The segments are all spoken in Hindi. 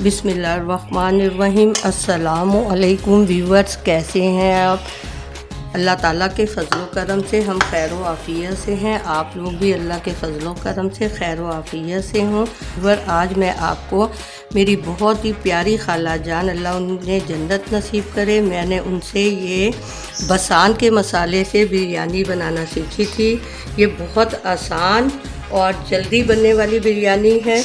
बिस्मिल्लाहिर्रहमानिर्रहीम। अस्सलामु अलैकुम व्यूअर्स, कैसे हैं आप? अल्लाह ताला के फ़ज़्ल व करम से हम खैर व आफ़ियत से हैं। आप लोग भी अल्लाह के फ़ज़्ल व करम से खैर व आफ़ियत से हों। आज मैं आपको मेरी बहुत ही प्यारी खाला जान, अल्लाह उन्हें जन्नत नसीब करे, मैंने उनसे ये बसान के मसाले से बिरयानी बनाना सीखी थी। ये बहुत आसान और जल्दी बनने वाली बिरयानी है।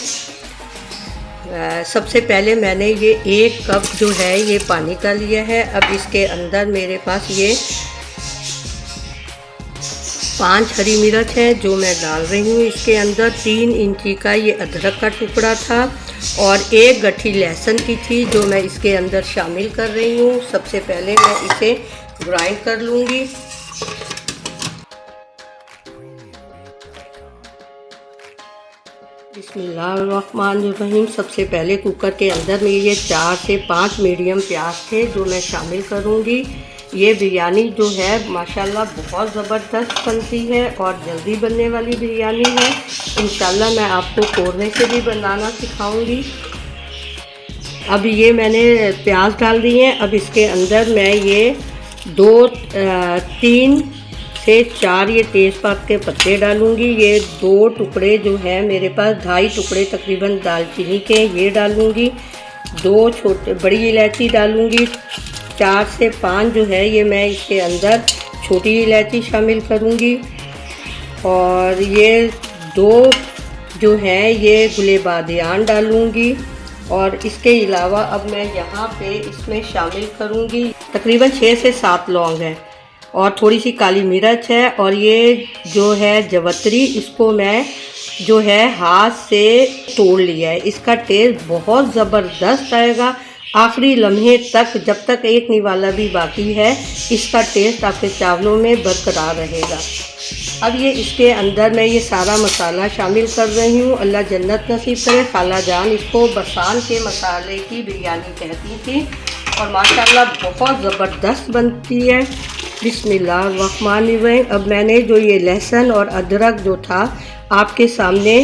सबसे पहले मैंने ये 1 कप जो है ये पानी का लिया है। अब इसके अंदर मेरे पास ये 5 हरी मिर्च है जो मैं डाल रही हूँ। इसके अंदर 3 इंची का ये अदरक का टुकड़ा था और 1 गट्ठी लहसुन की थी जो मैं इसके अंदर शामिल कर रही हूँ। सबसे पहले मैं इसे ग्राइंड कर लूँगी। बिस्मिल्लाहिर्रहमानिर्रहीम। सबसे पहले कुकर के अंदर में ये 4 से 5 मीडियम प्याज थे जो मैं शामिल करूँगी। ये बिरयानी जो है माशाल्लाह बहुत ज़बरदस्त बनती है और जल्दी बनने वाली बिरयानी है। इंशाल्लाह मैं आपको कोरने से भी बनाना सिखाऊंगी। अब ये मैंने प्याज डाल दिए हैं। अब इसके अंदर मैं ये 3 से 4 ये तेज़पात के पत्ते डालूंगी। ये 2 टुकड़े जो है मेरे पास 2.5 टुकड़े तकरीबन दालचीनी के ये डालूंगी। 2 छोटे बड़ी इलायची डालूंगी। 4 से 5 जो है ये मैं इसके अंदर छोटी इलायची शामिल करूंगी। और ये 2 जो है ये गुलेबादियान डालूंगी। और इसके अलावा अब मैं यहाँ पे इसमें शामिल करूंगी तकरीबन 6 से 7 लौंग है और थोड़ी सी काली मिर्च है। और ये जो है जवतरी, इसको मैं जो है हाथ से तोड़ लिया है। इसका टेस्ट बहुत ज़बरदस्त आएगा आखिरी लम्हे तक। जब तक एक निवाला भी बाकी है इसका टेस्ट आपके चावलों में बरकरार रहेगा। अब ये इसके अंदर मैं ये सारा मसाला शामिल कर रही हूँ। अल्लाह जन्नत नसीब करे। खाला जान इसको बसान के मसाले की बिरयानी कहती थी और माशाल्लाह बहुत ज़बरदस्त बनती है। बिस्मिल्लाहिर्रहमानिर्रहीम। अब मैंने जो ये लहसुन और अदरक जो था आपके सामने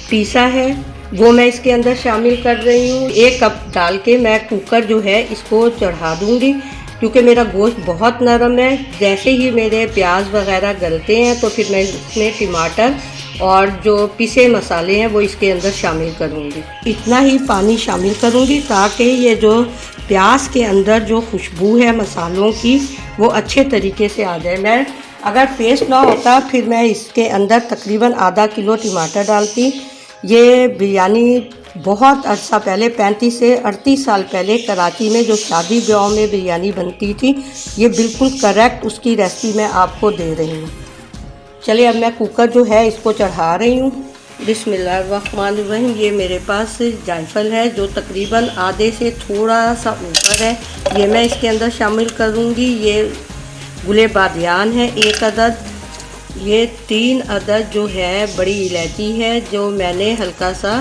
पीसा है वो मैं इसके अंदर शामिल कर रही हूँ। 1 कप डाल के मैं कुकर जो है इसको चढ़ा दूँगी क्योंकि मेरा गोश्त बहुत नरम है। जैसे ही मेरे प्याज वगैरह गलते हैं तो फिर मैं इसमें टमाटर और जो पिसे मसाले हैं वो इसके अंदर शामिल करूँगी। इतना ही पानी शामिल करूँगी ताकि ये जो प्याज के अंदर जो खुशबू है मसालों की वो अच्छे तरीके से आ जाए। मैं अगर पेस्ट ना होता फिर मैं इसके अंदर तकरीबन आधा किलो टमाटर डालती। ये बिरयानी बहुत अर्सा पहले 35 से 38 साल पहले कराची में जो शादी ब्याह में बिरयानी बनती थी, ये बिल्कुल करेक्ट उसकी रेसिपी मैं आपको दे रही हूँ। चलिए अब मैं कुकर जो है इसको चढ़ा रही हूँ। बिस्मिल्लाहिर्रहमानिर्रहीम। ये मेरे पास जायफल है जो तकरीबन आधे से थोड़ा सा ऊपर है, ये मैं इसके अंदर शामिल करूँगी। ये गुलेबादियान है 1 अदद। ये 3 अदद जो है बड़ी इलायची है जो मैंने हल्का सा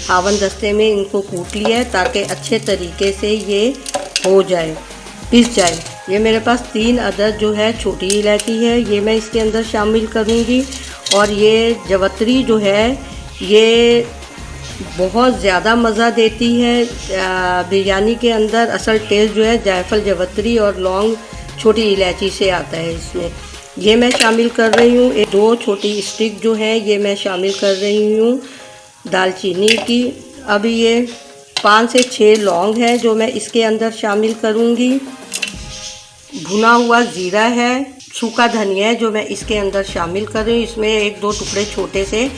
हावन दस्ते में इनको कूट लिया है ताकि अच्छे तरीके से ये हो जाए, पिस जाए। ये मेरे पास 3 अदद जो है छोटी इलायची है, ये मैं इसके अंदर शामिल करूँगी। और ये जवतरी जो है ये बहुत ज़्यादा मज़ा देती है बिरयानी के अंदर। असल टेस्ट जो है जायफल, जवतरी और लौंग, छोटी इलायची से आता है इसमें। ये मैं शामिल कर रही हूँ। 2 छोटी स्टिक जो है ये मैं शामिल कर रही हूँ दालचीनी की। अब ये 5 से 6 लौंग है जो मैं इसके अंदर शामिल करूँगी। भुना हुआ ज़ीरा है, सूखा धनिया है जो मैं इसके अंदर शामिल कर रही हूँ। इसमें 1-2 टुकड़े छोटे से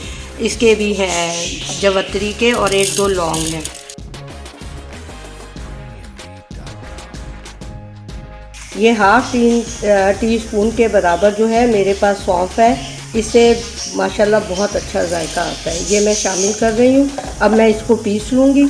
इसके भी हैं जवतरी के और 1-2 लौंग हैं। ये हाफ टी स्पून के बराबर जो है मेरे पास सौंफ है, इससे माशाल्लाह बहुत अच्छा जायका आता है। ये मैं शामिल कर रही हूँ। अब मैं इसको पीस लूँगी।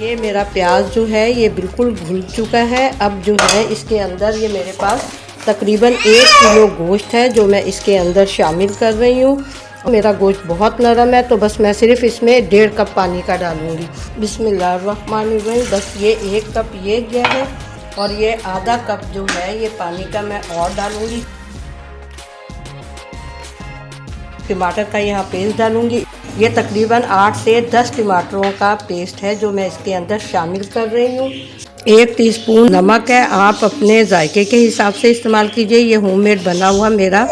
ये मेरा प्याज जो है ये बिल्कुल घुल चुका है। अब जो है इसके अंदर ये मेरे पास तकरीबन 1 किलो गोश्त है जो मैं इसके अंदर शामिल कर रही हूँ। मेरा गोश्त बहुत नरम है तो बस मैं सिर्फ इसमें 1.5 कप पानी का डालूँगी। बिस्मिल्लाहिर्रहमानिर्रहीम। बस ये 1 कप ये गया है और ये आधा कप जो है ये पानी का मैं और डालूँगी। टमाटर का यहाँ पेस्ट डालूँगी। ये तकरीबन 8 से 10 टमाटरों का पेस्ट है जो मैं इसके अंदर शामिल कर रही हूँ। 1 टीस्पून नमक है, आप अपने जायके के हिसाब से इस्तेमाल कीजिए। ये होममेड बना हुआ मेरा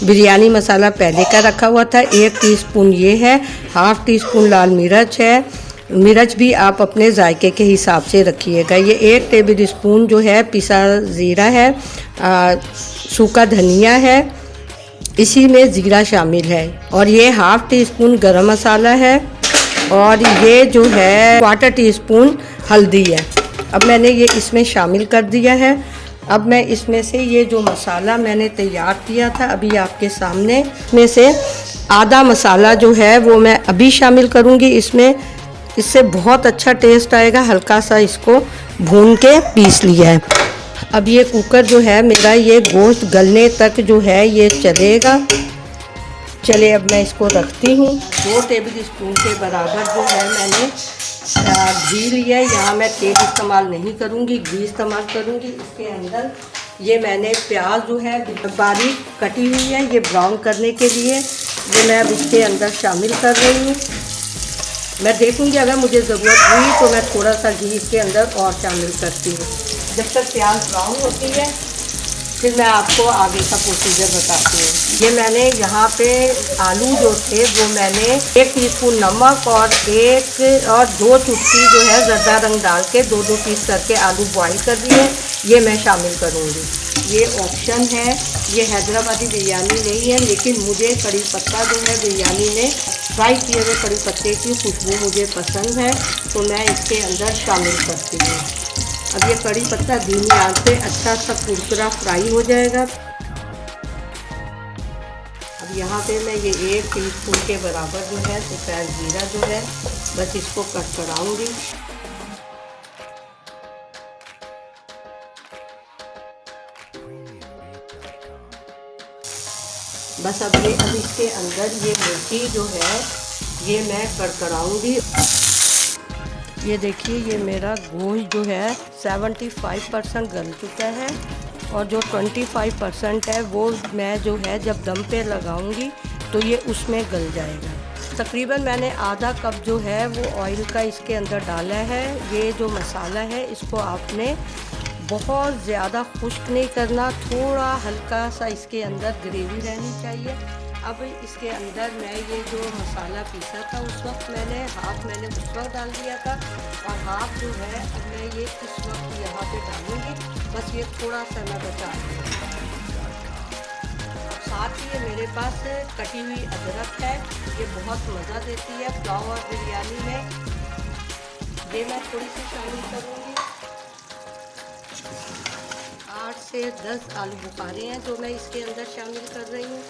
बिरयानी मसाला पहले का रखा हुआ था। 1 टीस्पून ये है। हाफ़ टीस्पून लाल मिर्च है, मिर्च भी आप अपने जायके के हिसाब से रखिएगा। ये 1 टेबल स्पून जो है पिसा ज़ीरा है, सूखा धनिया है, इसी में ज़ीरा शामिल है। और ये हाफ़ टी स्पून गरम मसाला है और ये जो है 1/4 टीस्पून हल्दी है। अब मैंने ये इसमें शामिल कर दिया है। अब मैं इसमें से ये जो मसाला मैंने तैयार किया था अभी आपके सामने, इसमें से आधा मसाला जो है वो मैं अभी शामिल करूँगी इसमें। इससे बहुत अच्छा टेस्ट आएगा। हल्का सा इसको भून के पीस लिया है। अब ये कुकर जो है मेरा ये गोश्त गलने तक जो है ये चलेगा। चले अब मैं इसको रखती हूँ। 2 टेबल स्पून के बराबर जो है मैंने घी लिया है। यहाँ मैं तेल इस्तेमाल नहीं करूँगी, घी इस्तेमाल करूँगी। इसके अंदर ये मैंने प्याज जो है बारीक कटी हुई है, ये ब्राउन करने के लिए ये मैं अब इसके अंदर शामिल कर रही हूँ। मैं देखूँगी अगर मुझे ज़रूरत हुई तो मैं थोड़ा सा घी इसके अंदर और शामिल करती हूँ। जब तक प्याज ब्राउन होती है फिर मैं आपको आगे का प्रोसीजर बताती हूँ। ये मैंने यहाँ पे आलू जो थे वो मैंने 1 टीस्पून नमक और 2 चुटकी जो है ज़र्दा रंग डाल के 2-2 पीस करके आलू बॉईल कर दिए, ये मैं शामिल करूँगी। ये ऑप्शन है, ये हैदराबादी बिरयानी नहीं है, लेकिन मुझे कड़ी पत्ता जो है बिरयानी में फ्राई किए हुए कड़ी पत्ते की खुशबू मुझे पसंद है तो मैं इसके अंदर शामिल करती हूँ। अब ये कड़ी पत्ता धीमी आंच पे अच्छा सा कुरकुरा फ्राई हो जाएगा। अब यहाँ पे मैं ये 1 टीस्पून के बराबर जो है सफ़ेद जीरा जो है बस इसको कड़कड़ाऊंगी। बस अब इसके अंदर ये मिर्ची जो है ये मैं कड़कड़ाऊंगी। ये देखिए ये मेरा गोश्त जो है 75% गल चुका है और जो 25% है वो मैं जो है जब दम पे लगाऊंगी तो ये उसमें गल जाएगा। तकरीबन मैंने आधा कप जो है वो ऑयल का इसके अंदर डाला है। ये जो मसाला है इसको आपने बहुत ज़्यादा खुश्क नहीं करना, थोड़ा हल्का सा इसके अंदर ग्रेवी रहनी चाहिए। अब इसके अंदर मैं ये जो मसाला पीसा था उस वक्त मैंने उस वक्त डाल दिया था और हाफ जो है अब मैं ये इस वक्त यहाँ पे डालूँगी। बस ये थोड़ा सा मैं बचा दूँगी। अब साथ ही ये मेरे पास कटी हुई अदरक है, ये बहुत मज़ा देती है पुलाव और बिरयानी में। ये मैं थोड़ी सी शामिल करूँगी। 8 से 10 आलू बुखारे हैं जो मैं इसके अंदर शामिल कर रही हूँ।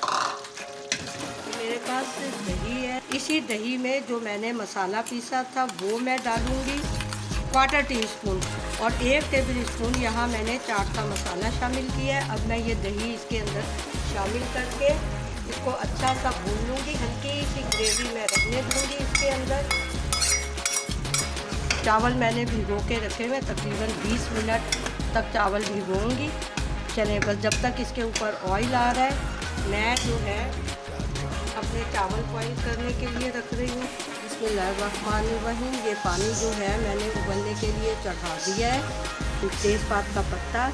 मेरे पास दही है, इसी दही में जो मैंने मसाला पीसा था वो मैं डालूँगी 1/4 टीस्पून और 1 टेबल स्पून यहाँ मैंने चाट का मसाला शामिल किया है। अब मैं ये दही इसके अंदर शामिल करके इसको अच्छा सा भून लूँगी। हल्की सी ग्रेवी मैं रखने दूँगी इसके अंदर। चावल मैंने भिगो के रखे हुए, तकरीबन 20 मिनट तक चावल भिगोऊँगी। चलें बस जब तक इसके ऊपर ऑयल आ रहा है मैं जो है अपने चावल बॉईल करने के लिए रख रही हूँ। बिस्मिल्लाहिर्रहमानिर्रहीम। ये पानी जो है मैंने उबलने के लिए चढ़ा दिया है। तेज़पात का पत्ता,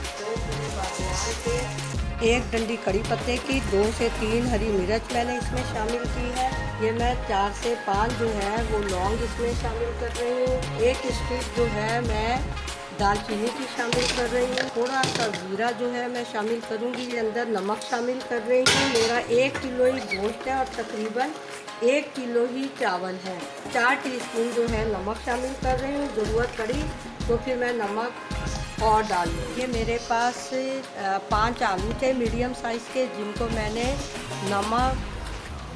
1 डंडी कड़ी पत्ते की, 2 से 3 हरी मिर्च मैंने इसमें शामिल की है। ये मैं 4 से 5 जो है वो लौंग इसमें शामिल कर रही हूँ। 1 स्टिक जो है मैं दालचीनी की शामिल कर रही हूँ। थोड़ा सा जीरा जो है मैं शामिल करूँगी। ये अंदर नमक शामिल कर रही हूँ। मेरा 1 किलो ही गोश्त है और तकरीबन 1 किलो ही चावल है। 4 टीस्पून जो है नमक शामिल कर रही हूँ। ज़रूरत पड़ी तो फिर मैं नमक और डाल लूँ। ये मेरे पास 5 आलू थे मीडियम साइज़ के, जिनको मैंने नमक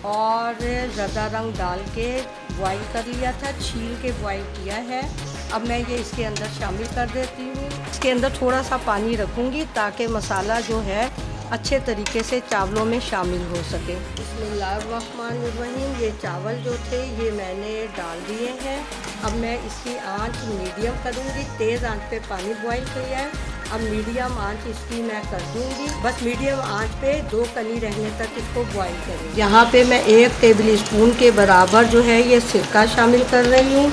और ज़र्दा रंग डाल के बॉईल कर लिया था, छील के बॉईल किया है। अब मैं ये इसके अंदर शामिल कर देती हूँ। इसके अंदर थोड़ा सा पानी रखूँगी ताकि मसाला जो है अच्छे तरीके से चावलों में शामिल हो सके। बिस्मिल्लाहिर्रहमानिर्रहीम। ये चावल जो थे ये मैंने डाल दिए हैं। अब मैं इसकी आंच मीडियम करूँगी। तेज़ आंच पे पानी बॉईल किया है। अब मीडियम आंच इसकी मैं कर दूंगी। बस मीडियम आंच पे 2 कली रहने तक इसको बॉईल करें। यहाँ पे मैं 1 टेबल स्पून के बराबर जो है ये सिरका शामिल कर रही हूँ।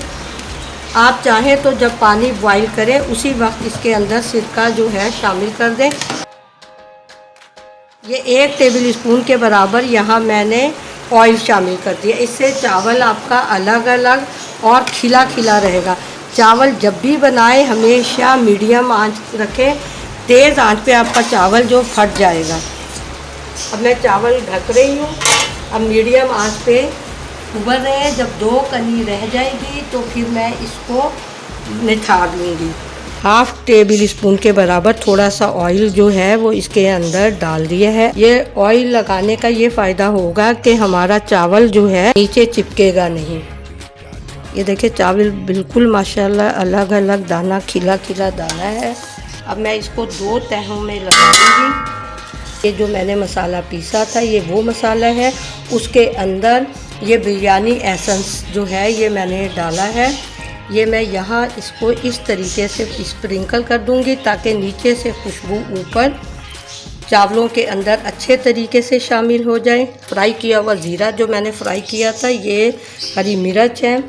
आप चाहें तो जब पानी बॉईल करें उसी वक्त इसके अंदर सिरका जो है शामिल कर दें। ये 1 टेबल स्पून के बराबर यहाँ मैंने ऑयल शामिल कर दिया। इससे चावल आपका अलग अलग और खिला खिला रहेगा। चावल जब भी बनाएं हमेशा मीडियम आंच रखें, तेज़ आंच पे आपका चावल जो फट जाएगा। अब मैं चावल ढक रही हूँ। अब मीडियम आंच पे उबल रहे हैं। जब 2 कली रह जाएगी तो फिर मैं इसको निथार लूँगी। 1/2 टेबल स्पून के बराबर थोड़ा सा ऑयल जो है वो इसके अंदर डाल दिया है। ये ऑयल लगाने का ये फ़ायदा होगा कि हमारा चावल जो है नीचे चिपकेगा नहीं। ये देखिए चावल बिल्कुल माशाल्लाह अलग अलग दाना, खिला खिला दाना है। अब मैं इसको 2 तहों में लगाऊंगी। ये जो मैंने मसाला पीसा था ये वो मसाला है। उसके अंदर ये बिरयानी एसेंस जो है ये मैंने डाला है। ये मैं यहाँ इसको इस तरीके से स्प्रिंकल कर दूंगी ताकि नीचे से खुशबू ऊपर चावलों के अंदर अच्छे तरीके से शामिल हो जाए। फ्राई किया हुआ ज़ीरा जो मैंने फ्राई किया था, ये हरी मिर्च है।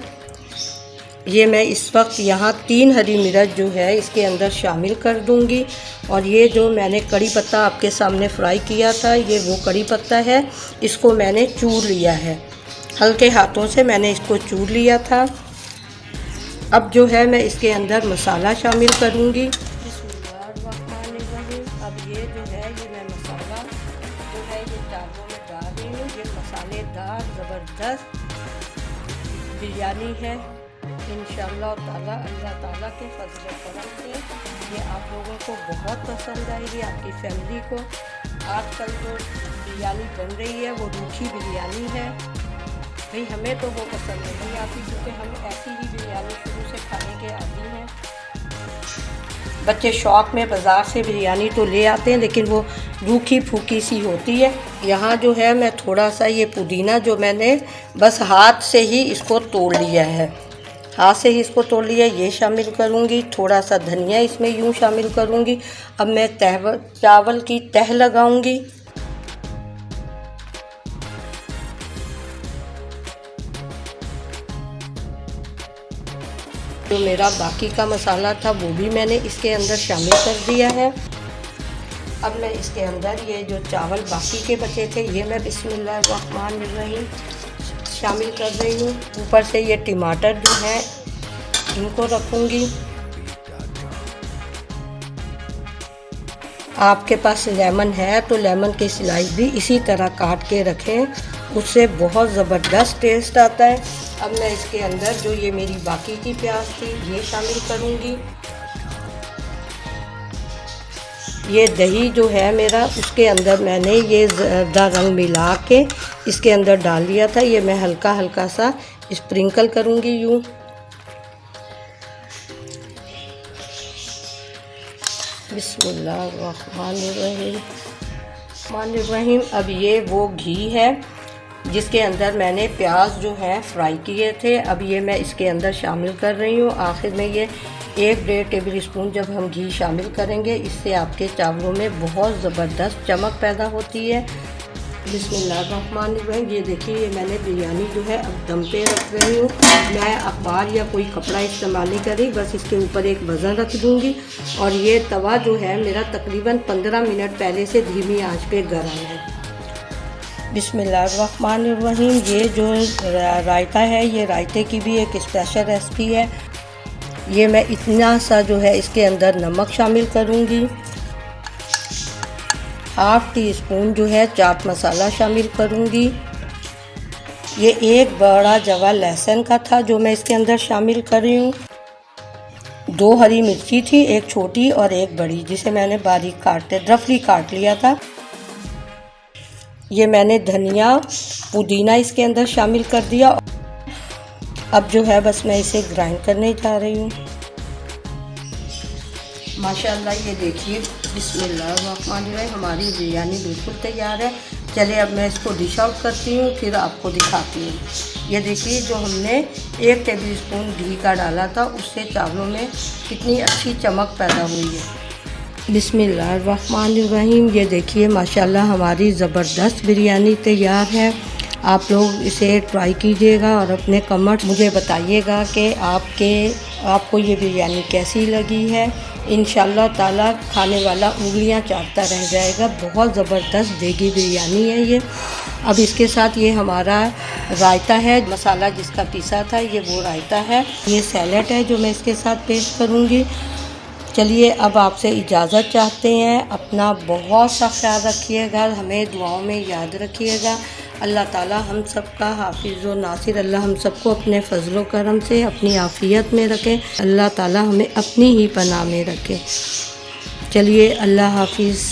ये मैं इस वक्त यहाँ 3 हरी मिर्च जो है इसके अंदर शामिल कर दूंगी। और ये जो मैंने कड़ी पत्ता आपके सामने फ्राई किया था ये वो कड़ी पत्ता है। इसको मैंने चूर लिया है, हल्के हाथों से मैंने इसको चूर लिया था। अब जो है मैं इसके अंदर मसाला शामिल करूँगी। अब ये जो है ये मैं मसाला जो है ये चावलों में डाल रही हूँ। ये मसालेदार ज़बरदस्त बिरयानी है। इंशाअल्लाह ताला अल्लाह ताला के फजल करम से ये आप लोगों को बहुत पसंद आएगी, आपकी फैमिली को। आजकल जो बिरयानी बन रही है वो रूखी बिरयानी है। भाई हमें तो वो पसंद नहीं आती क्योंकि हम ऐसी ही बिरयानी शुरू से खाने के आदी हैं। बच्चे शौक़ में बाज़ार से बिरयानी तो ले आते हैं लेकिन वो रूखी फूकी सी होती है। यहाँ जो है मैं थोड़ा सा ये पुदीना जो मैंने बस हाथ से ही इसको तोड़ लिया है, हाथ से ही इसको तोड़ लिया, ये शामिल करूँगी। थोड़ा सा धनिया इसमें यूँ शामिल करूँगी। अब मैं चावल की तह लगाऊँगी। जो मेरा बाकी का मसाला था वो भी मैंने इसके अंदर शामिल कर दिया है। अब मैं इसके अंदर ये जो चावल बाकी के बचे थे ये मैं बिस्मिल्लाहिर्रहमानिर्रहीम शामिल कर रही हूँ। ऊपर से ये टमाटर जो है इनको रखूँगी। आपके पास लेमन है तो लेमन की स्लाइस भी इसी तरह काट के रखें, उससे बहुत ज़बरदस्त टेस्ट आता है। अब मैं इसके अंदर जो ये मेरी बाकी की प्याज थी ये शामिल करूँगी। ये दही जो है मेरा उसके अंदर मैंने ये ज़र्दा रंग मिला के इसके अंदर डाल दिया था। ये मैं हल्का हल्का सा स्प्रिंकल करूँगी यूँ। बिस्मिल्लाहिर्रहमानिर्रहीम। अब ये वो घी है जिसके अंदर मैंने प्याज जो है फ्राई किए थे। अब ये मैं इसके अंदर शामिल कर रही हूँ। आखिर में ये 1-1.5 टेबल स्पून जब हम घी शामिल करेंगे इससे आपके चावलों में बहुत ज़बरदस्त चमक पैदा होती है। बिस्मिल्लाहिर्रहमानिर्रहीम। ये देखिए ये मैंने बिरयानी जो है अब दम पे रख रही हूँ। मैं अखबार या कोई कपड़ा इस्तेमाल नहीं कर रही, बस इसके ऊपर एक वज़न रख दूँगी। और ये तवा जो है मेरा तकरीबन 15 मिनट पहले से धीमी आंच पे गर्म है। बिस्मिल्लाहिर्रहमानिर्रहीम। ये जो रायता है ये रायते की भी एक स्पेशल रेसिपी है। ये मैं इतना सा जो है इसके अंदर नमक शामिल करूँगी। 1/2 टीस्पून जो है चाट मसाला शामिल करूँगी। ये एक बड़ा जवा लहसुन का था जो मैं इसके अंदर शामिल कर रही हूँ। 2 हरी मिर्ची थी, एक छोटी और एक बड़ी, जिसे मैंने बारीक रफली काट लिया था। ये मैंने धनिया पुदीना इसके अंदर शामिल कर दिया। अब जो है बस मैं इसे ग्राइंड करने जा रही हूँ। माशाल्लाह ये देखिए बिस्मिल्लाहिर्रहमानिर्रहीम हमारी बिरयानी बिल्कुल तैयार है। चले अब मैं इसको डिश आउट करती हूँ फिर आपको दिखाती हूँ। ये देखिए जो हमने 1 टेबल स्पून घी का डाला था उससे चावलों में कितनी अच्छी चमक पैदा हुई है। बिस्मिल्लाहिर्रहमानिर्रहीम। ये देखिए माशाल्लाह हमारी ज़बरदस्त बिरयानी तैयार है। आप लोग इसे ट्राई कीजिएगा और अपने कमेंट मुझे बताइएगा कि आपको ये बिरयानी कैसी लगी है। इंशाल्लाह ताला खाने वाला उंगलियां चाटता रह जाएगा। बहुत ज़बरदस्त देगी बिरयानी है ये। अब इसके साथ ये हमारा रायता है, मसाला जिसका पीसा था ये वो रायता है। ये सैलेड है जो मैं इसके साथ पेश करूँगी। चलिए अब आपसे इजाज़त चाहते हैं। अपना बहुत सा ख्याल रखिएगा, हमें दुआओं में याद रखिएगा। अल्लाह ताला हम सबका हाफिज़ व नासिर, अल्लाह हम सबको अपने फ़ज़ल व करम से अपनी आफ़ियत में रखे। अल्लाह ताला हमें अपनी ही पनाह में रखे। चलिए अल्लाह हाफिज़।